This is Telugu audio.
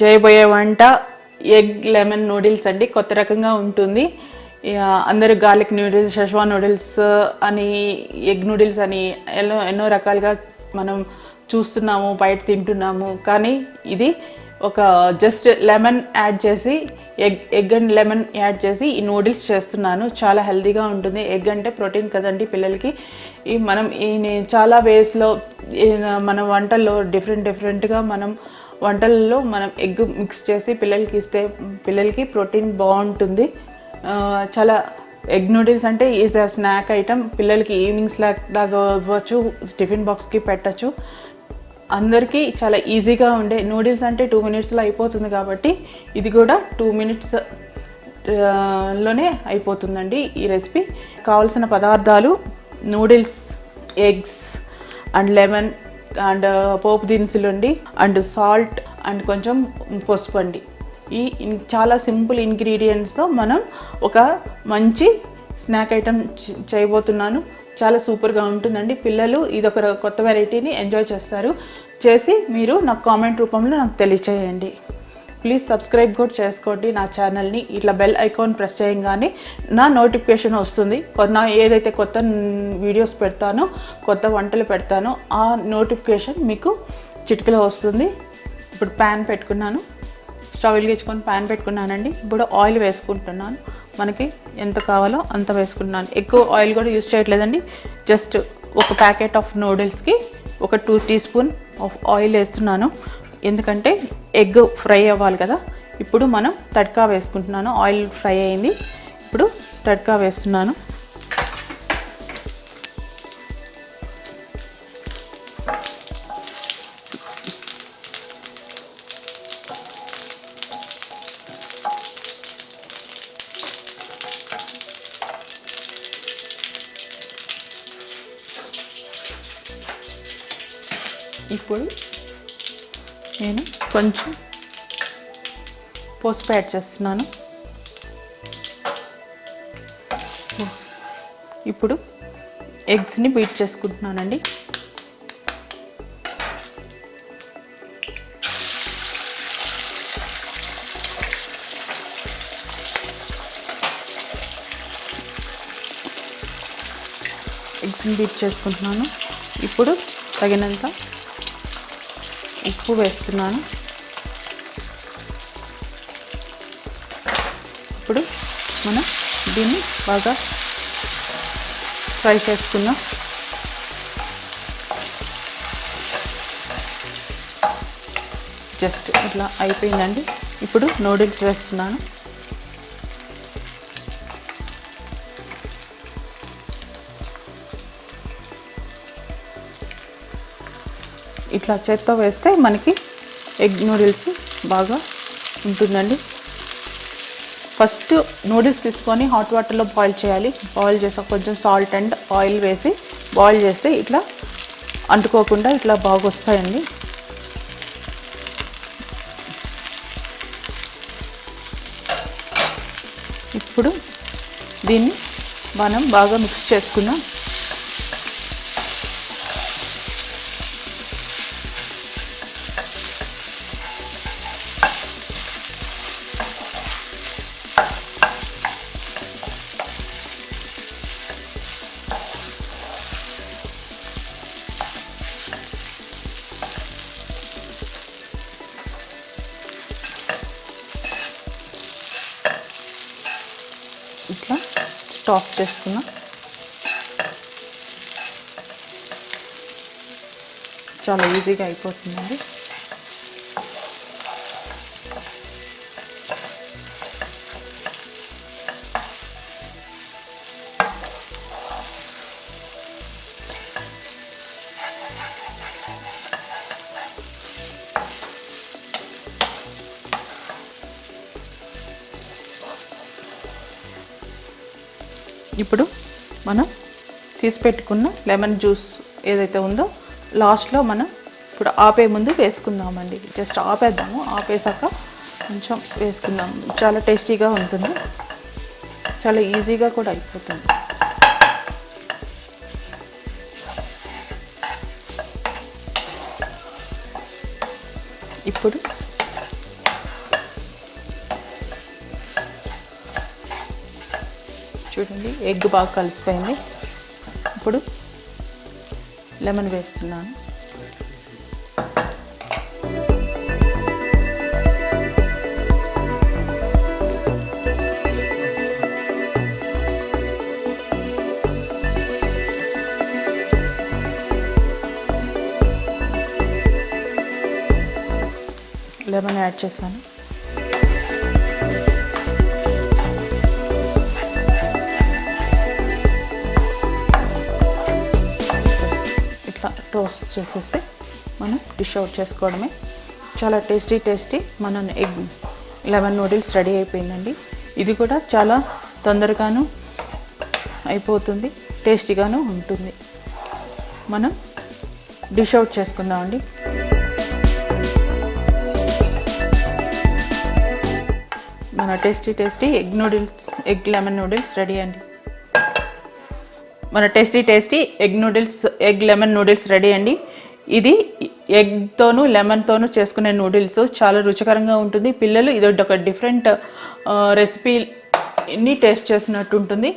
చేయబోయే వంట ఎగ్ లెమన్ నూడిల్స్ అండి. కొత్త రకంగా ఉంటుంది. అందరూ గార్లిక్ నూడిల్స్, షెజ్వాన్ నూడిల్స్ అని, ఎగ్ నూడిల్స్ అని ఎన్నో రకాలుగా మనం చూస్తున్నాము, బయట తింటున్నాము. కానీ ఇది ఒక జస్ట్ లెమన్ యాడ్ చేసి, ఎగ్ అండ్ లెమన్ యాడ్ చేసి ఈ నూడిల్స్ చేస్తున్నాను. చాలా హెల్తీగా ఉంటుంది. ఎగ్ అంటే ప్రోటీన్ కదండి పిల్లలకి. మనం చాలా వేస్లో మన వంటల్లో డిఫరెంట్గా మనం వంటల్లో మనం ఎగ్ మిక్స్ చేసి పిల్లలకి ఇస్తే పిల్లలకి ప్రోటీన్ బాగుంటుంది. చాలా ఎగ్ నూడిల్స్ అంటే ఈజ్ అ స్నాక్ ఐటమ్. పిల్లలకి ఈవినింగ్ స్నాక్ లాగా ఇవ్వచ్చు, టిఫిన్ బాక్స్కి పెట్టచ్చు. అందరికీ చాలా ఈజీగా ఉండే నూడిల్స్ అంటే 2 minutesలో అయిపోతుంది కాబట్టి ఇది కూడా 2 minutes లోనే అయిపోతుందండి ఈ రెసిపీ. కావాల్సిన పదార్థాలు noodles, eggs and lemon and పోపు దినుసులండి అండ్ సాల్ట్ అండ్ కొంచెం పసుపు అండి. ఈ చాలా సింపుల్ ఇంగ్రీడియంట్స్తో మనం ఒక మంచి స్నాక్ ఐటమ్ చేయబోతున్నాను. చాలా సూపర్గా ఉంటుందండి. పిల్లలు ఇదొక కొత్త వెరైటీని ఎంజాయ్ చేస్తారు. చేసి మీరు నాకు కామెంట్ రూపంలో నాకు తెలియచేయండి. ప్లీజ్ సబ్స్క్రైబ్ కూడా చేసుకోండి నా ఛానల్ని. ఇట్లా బెల్ ఐకాన్ ప్రెస్ చేయగానే నా నోటిఫికేషన్ వస్తుంది. నా ఏదైతే కొత్త వీడియోస్ పెడతానో, కొత్త వంటలు పెడతానో ఆ నోటిఫికేషన్ మీకు చిటికలో వస్తుంది. ఇప్పుడు ప్యాన్ పెట్టుకున్నాను, స్టవ్ వెలిగించుకొని ప్యాన్ పెట్టుకున్నానండి. ఇప్పుడు ఆయిల్ వేసుకుంటున్నాను. మనకి ఎంత కావాలో అంత వేసుకుంటున్నాను. ఎక్కువ ఆయిల్ కూడా యూజ్ చేయట్లేదండి. జస్ట్ ఒక ప్యాకెట్ ఆఫ్ నూడిల్స్కి ఒక 2 teaspoon ఆఫ్ ఆయిల్ వేస్తున్నాను. ఎందుకంటే ఎగ్ ఫ్రై అవ్వాలి కదా. ఇప్పుడు మనం తడ్కా వేసుకుంటున్నాను. ఆయిల్ ఫ్రై అయింది. ఇప్పుడు తడ్కా వేస్తున్నాను. ఇప్పుడు నేను కొంచెం పసుపు యాడ్ చేస్తున్నాను. ఇప్పుడు ఎగ్స్ని బీట్ చేసుకుంటున్నానండి. ఎగ్స్ని బీట్ చేసుకుంటున్నాను. ఇప్పుడు తగినంత ఉప్పు వేస్తున్నాను. ఇప్పుడు మనం దీన్ని బాగా ఫ్రై చేసుకుందాం. జస్ట్ ఇట్లా అయిపోయిందండి. ఇప్పుడు నూడిల్స్ వేస్తున్నాను. ఇట్లా చేత్తో వేస్తే మనకి ఎగ్ నూడిల్స్ బాగా ఉంటుందండి. ఫస్ట్ నూడిల్స్ తీసుకొని హాట్ వాటర్లో బాయిల్ చేయాలి. బాయిల్ చేసాక కొంచెం సాల్ట్ అండ్ ఆయిల్ వేసి బాయిల్ చేస్తే ఇట్లా అంటుకోకుండా ఇట్లా బాగా వస్తాయండి. ఇప్పుడు దీన్ని మనం బాగా మిక్స్ చేసుకుందాం. ఇట్లా టాస్ చేసుకున్నాం. చాలా ఈజీగా అయిపోతుందండి. ఇప్పుడు మనం తీసి పెట్టుకున్న లెమన్ జ్యూస్ ఏదైతే ఉందో లాస్ట్లో మనం ఇప్పుడు ఆపే ముందు వేసుకుందామండి. జస్ట్ ఆపేద్దాము. ఆపేసాక కొంచెం వేసుకుందాం. చాలా టేస్టీగా ఉంటుంది. చాలా ఈజీగా కూడా అయిపోతుంది. ఇప్పుడు చూడండి ఎగ్ బాగా కలిసిపోయింది. ఇప్పుడు లెమన్ వేస్తున్నాను. లెమన్ యాడ్ చేశాను. ఇట్లా టోస్ట్ చేసేసి మనం డిష్ అవుట్ చేసుకోవడమే. చాలా టేస్టీ మన ఎగ్ లెమన్ నూడిల్స్ రెడీ అయిపోయిందండి. ఇది కూడా చాలా తొందరగాను అయిపోతుంది, టేస్టీగాను ఉంటుంది. మనం డిష్ అవుట్ చేసుకుందామండి. మన tasty egg lemon noodles ready అండి. మన tasty egg lemon noodles ready అండి. ఇది ఎగ్తోనూ లెమన్తోనూ చేసుకునే నూడిల్స్ చాలా రుచికరంగా ఉంటుంది. పిల్లలు ఇది ఒక డిఫరెంట్ రెసిపీని టేస్ట్ చేసినట్టు ఉంటుంది.